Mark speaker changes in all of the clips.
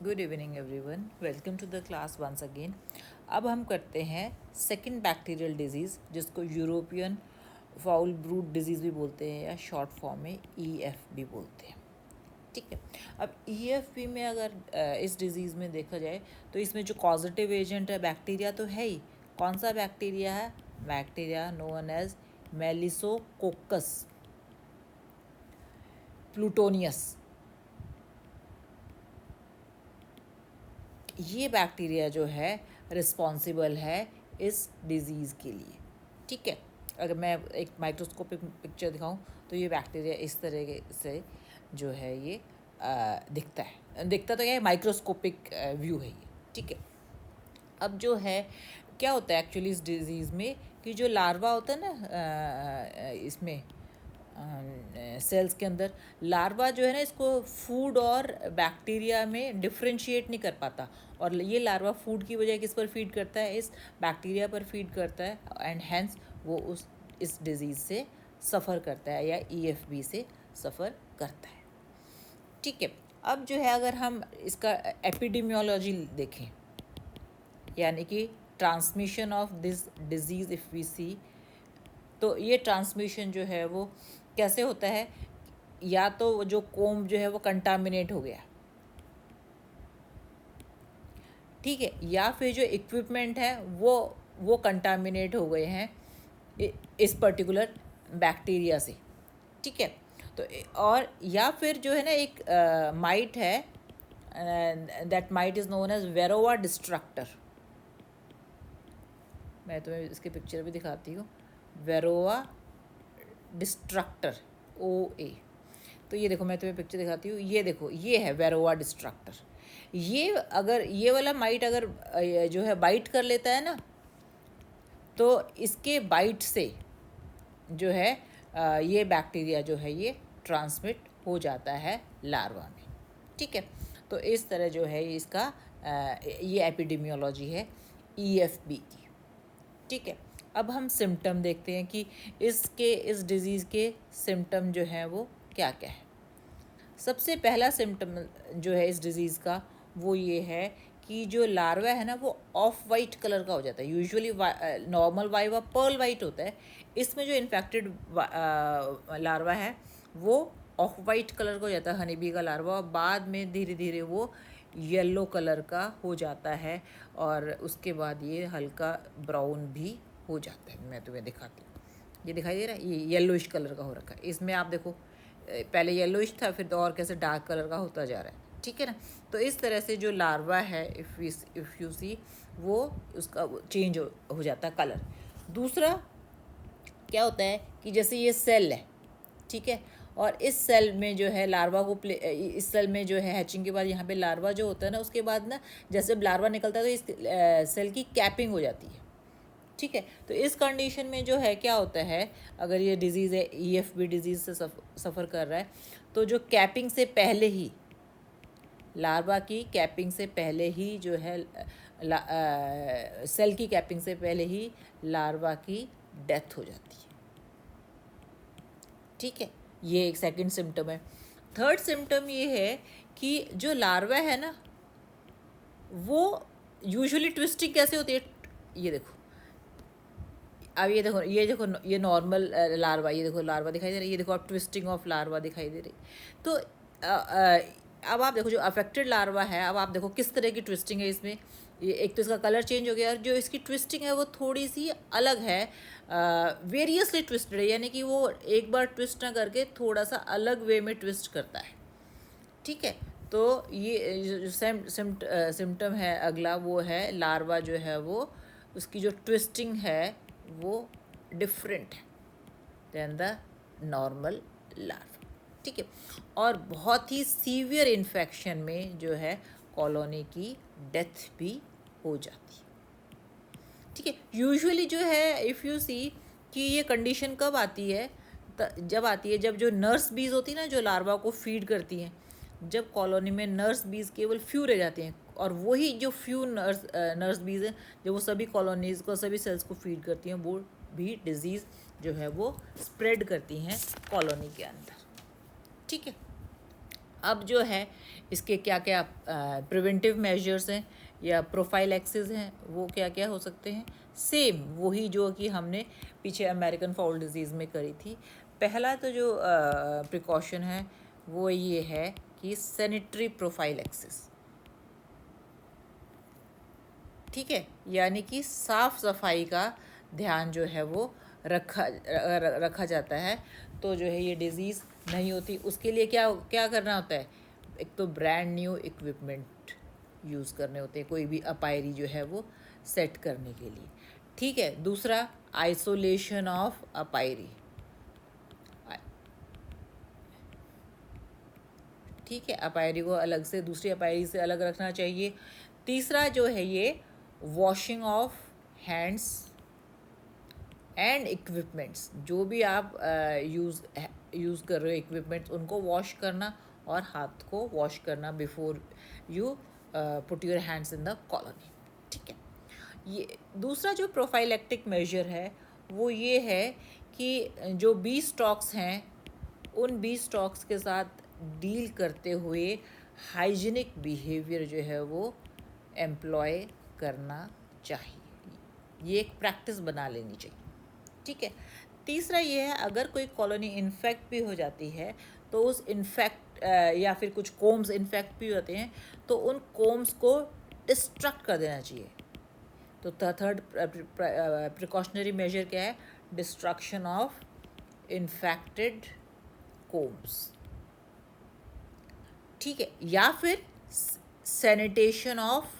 Speaker 1: Good evening everyone, welcome to the class once again. अब हम करते हैं सेकंड बैक्टीरियल डिजीज़, जिसको यूरोपियन फाउल ब्रूड डिजीज़ भी बोलते हैं या शॉर्ट फॉर्म में EF भी बोलते हैं। ठीक है। अब EFB में अगर इस डिज़ीज़ में देखा जाए तो इसमें जो कॉजेटिव एजेंट है बैक्टीरिया तो है ही। कौन सा बैक्टीरिया है? Bacteria known as Melissococcus plutonius. ये बैक्टीरिया जो है रिस्पॉन्सिबल है इस डिज़ीज़ के लिए। ठीक है। अगर मैं एक माइक्रोस्कोपिक पिक्चर दिखाऊं तो ये बैक्टीरिया इस तरह से जो है ये दिखता तो क्या है, माइक्रोस्कोपिक व्यू है ये। ठीक है। अब जो है क्या होता है एक्चुअली इस डिज़ीज़ में कि जो लार्वा होता है ना इसमें सेल्स के अंदर, लार्वा जो है ना इसको फूड और बैक्टीरिया में डिफ्रेंशिएट नहीं कर पाता, और ये लार्वा फूड की बजाय किस पर फीड करता है? इस बैक्टीरिया पर फीड करता है, एंड हैंस वो इस डिज़ीज़ से सफ़र करता है या EFB से सफ़र करता है। ठीक है। अब जो है अगर हम इसका एपिडेमियोलॉजी देखें, यानी कि transmission of this disease if we see, तो ये ट्रांसमिशन जो है वो कैसे होता है? या तो जो कोम जो है वो कंटामिनेट हो गया, ठीक है, या फिर जो इक्विपमेंट है वो कंटामिनेट हो गए हैं इस पर्टिकुलर बैक्टीरिया से। ठीक है। तो और या फिर जो है ना एक माइट है, that mite is known as Varroa destructor. मैं तुम्हें इसकी पिक्चर भी दिखाती हूँ। Varroa destructor, OA। तो ये देखो, मैं तुम्हें पिक्चर दिखाती हूँ। ये देखो, ये है वेरोवा डिस्ट्रक्टर। ये अगर ये वाला माइट अगर जो है बाइट कर लेता है ना, तो इसके बाइट से जो है ये बैक्टीरिया जो है ये ट्रांसमिट हो जाता है लार्वा में। ठीक है। तो इस तरह जो है इसका ये एपिडेमियोलॉजी है EFB की। ठीक है। अब हम सिम्टम देखते हैं कि इस डिज़ीज़ के सिम्टम जो हैं वो क्या क्या है। सबसे पहला सिम्टम जो है इस डिज़ीज़ का वो ये है कि जो लार्वा है ना वो ऑफ वाइट कलर का हो जाता है। Usually normal viva pearl white होता है, इसमें जो इन्फेक्टेड लार्वा है वो ऑफ वाइट कलर का हो जाता है, हनी बी का लार्वा, और बाद में धीरे धीरे वो येलो कलर का हो जाता है, और उसके बाद ये हल्का ब्राउन भी हो जाता है। मैं तुम्हें दिखाती हूँ, ये दिखाई दे रहा है, ये येलोइश कलर का हो रखा है। इसमें आप देखो पहले येलोइश था, फिर तो और कैसे डार्क कलर का होता जा रहा है। ठीक है ना। तो इस तरह से जो लार्वा है इफ़ यू सी, वो उसका चेंज हो जाता है कलर। दूसरा क्या होता है कि जैसे ये सेल है, ठीक है, और इस सेल में जो है लार्वा को इस सेल में जो है हैचिंग के बाद यहाँ पे लार्वा जो होता है ना, उसके बाद ना जैसे लार्वा निकलता है तो इस सेल की कैपिंग हो जाती है। ठीक है। तो इस कंडीशन में जो है क्या होता है, अगर ये डिज़ीज़ है EFB डिज़ीज़ से सफ़र कर रहा है, तो जो कैपिंग से पहले ही, लार्वा की कैपिंग से पहले ही जो है सेल की कैपिंग से पहले ही लार्वा की डेथ हो जाती है। ठीक है। ये एक सेकंड सिम्टम है। थर्ड सिम्टम ये है कि जो लार्वा है ना वो यूजुअली ट्विस्टिंग कैसे होती है, ये देखो, अब ये देखो ये नॉर्मल लार्वा, ये देखो लार्वा दिखाई दे रही है, ये देखो अब ट्विस्टिंग ऑफ लार्वा दिखाई दे रही। तो अब आप देखो जो अफेक्टेड लार्वा है, अब आप देखो किस तरह की ट्विस्टिंग है इसमें। ये एक तो इसका कलर चेंज हो गया, और जो इसकी ट्विस्टिंग है वो थोड़ी सी अलग है, वेरियसली ट्विस्टेड है, यानी कि वो एक बार ट्विस्ट ना करके थोड़ा सा अलग वे में ट्विस्ट करता है। ठीक है। तो ये जो सिम्टम है अगला, वो है लार्वा जो है वो उसकी जो ट्विस्टिंग है वो डिफरेंट है दैन द नॉर्मल लार्वा। ठीक है। और बहुत ही सीवियर इन्फेक्शन में जो है कॉलोनी की डेथ भी हो जाती है। ठीक है। यूजुअली जो है इफ़ यू सी कि ये कंडीशन कब आती है, जब जो नर्स बीज होती है ना, जो लार्वा को फीड करती हैं, जब कॉलोनी में नर्स बीज केवल फ्यू रह जाते हैं, और वही जो फ्यू नर्स बीज हैं जब वो सभी कॉलोनीज़ को, सभी सेल्स को फीड करती हैं, वो भी डिज़ीज़ जो है वो स्प्रेड करती हैं कॉलोनी के अंदर। ठीक है। अब जो है इसके क्या क्या प्रिवेंटिव मेजर्स हैं या प्रोफाइलैक्सिस हैं, वो क्या क्या हो सकते हैं? सेम वही जो कि हमने पीछे अमेरिकन फाउल डिजीज़ में करी थी। पहला तो जो प्रिकॉशन है वो ये है कि सैनिटरी प्रोफाइलैक्सिस, ठीक है, यानी कि साफ़ सफाई का ध्यान जो है वो रखा जाता है, तो जो है ये डिज़ीज़ नहीं होती। उसके लिए क्या क्या करना होता है? एक तो ब्रांड न्यू इक्विपमेंट यूज़ करने होते हैं कोई भी अपायरी जो है वो सेट करने के लिए, ठीक है। दूसरा, आइसोलेशन ऑफ अपायरी, ठीक है, अपायरी को अलग से दूसरी अपायरी से अलग रखना चाहिए। तीसरा जो है ये washing of hands and equipments, जो भी आप यूज़ कर रहे हो इक्विपमेंट्स, उनको वॉश करना और हाथ को वॉश करना before you put your hands in the colony, ठीक है। ये दूसरा जो प्रोफाइलेक्टिक मेजर है वो ये है कि जो बी स्टॉक्स हैं उन बी स्टॉक्स के साथ डील करते हुए हाइजीनिक बिहेवियर जो है वो एम्प्लॉय करना चाहिए। ये एक प्रैक्टिस बना लेनी चाहिए, ठीक है। तीसरा ये है, अगर कोई कॉलोनी इन्फेक्ट भी हो जाती है तो उस इन्फेक्ट या फिर कुछ कोम्स इन्फेक्ट भी होते हैं तो उन कोम्स को डिस्ट्रक्ट कर देना चाहिए। तो थर्ड प्रिकॉशनरी मेजर क्या है? डिस्ट्रक्शन ऑफ इन्फेक्टेड कोम्स, ठीक है, या फिर sanitation of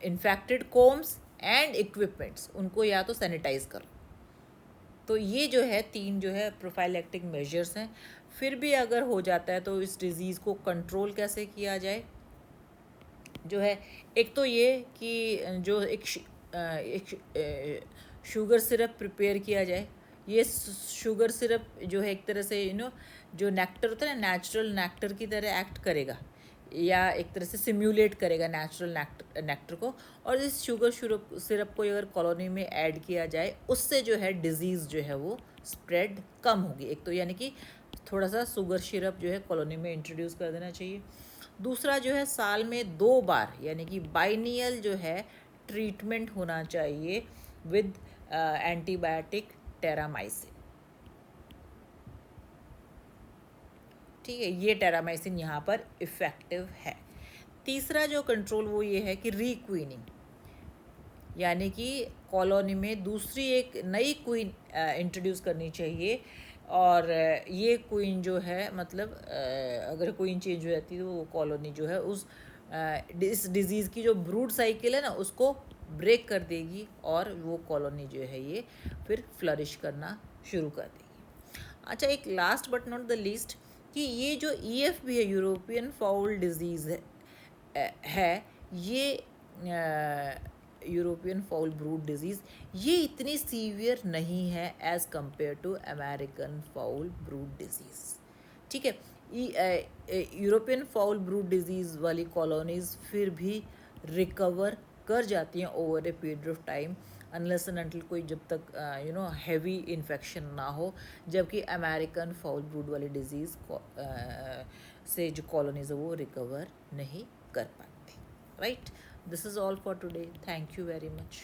Speaker 1: infected combs and equipments, उनको या तो सैनिटाइज करो। तो ये जो है तीन जो है प्रोफाइलेक्टिक मेजर्स हैं। फिर भी अगर हो जाता है तो इस डिज़ीज़ को कंट्रोल कैसे किया जाए? जो है एक तो ये कि जो एक शुगर सिरप प्रिपेयर किया जाए। ये शुगर सिरप जो है एक तरह से जो नेक्टर होता है ना, नेचुरल नेक्टर की तरह एक्ट करेगा या एक तरह से सिम्युलेट करेगा नेचुरल नेक्टर को। और इस शुगर सिरप को अगर कॉलोनी में ऐड किया जाए उससे जो है डिज़ीज़ जो है वो स्प्रेड कम होगी। एक तो यानी कि थोड़ा सा शुगर सिरप जो है कॉलोनी में इंट्रोड्यूस कर देना चाहिए। दूसरा जो है साल में 2 बार यानी कि बाइनियल जो है ट्रीटमेंट होना चाहिए विद एंटीबायोटिक टेरामाइसिन, ठीक है। ये टेरामाइसिन यहाँ पर इफ़ेक्टिव है। तीसरा जो कंट्रोल वो ये है कि रीक्वीनिंग, यानी कि कॉलोनी में दूसरी एक नई क्वीन इंट्रोड्यूस करनी चाहिए। और ये क्वीन जो है मतलब अगर क्वीन चेंज हो जाती है तो वो कॉलोनी जो है उस इस डिज़ीज़ की जो ब्रूड साइकिल है ना उसको ब्रेक कर देगी और वो कॉलोनी जो है ये फिर फ्लरिश करना शुरू कर देगी। अच्छा, एक last but not the least कि ये जो EF भी है, यूरोपियन फाउल डिजीज़ है ये यूरोपियन फाउल ब्रूड डिजीज़, ये इतनी सीवियर नहीं है as compared to American foul brood disease, ठीक है। यूरोपियन फाउल ब्रूड डिजीज़ वाली कॉलोनीज़ फिर भी रिकवर कर जाती हैं over a period of time, unless and until कोई जब तक हैवी इन्फेक्शन ना हो, जबकि अमेरिकन फाउल ब्रूड वाली डिजीज़ से जो कॉलोनीज़ है वो रिकवर नहीं कर पाती, right. This is all for today. Thank you very much.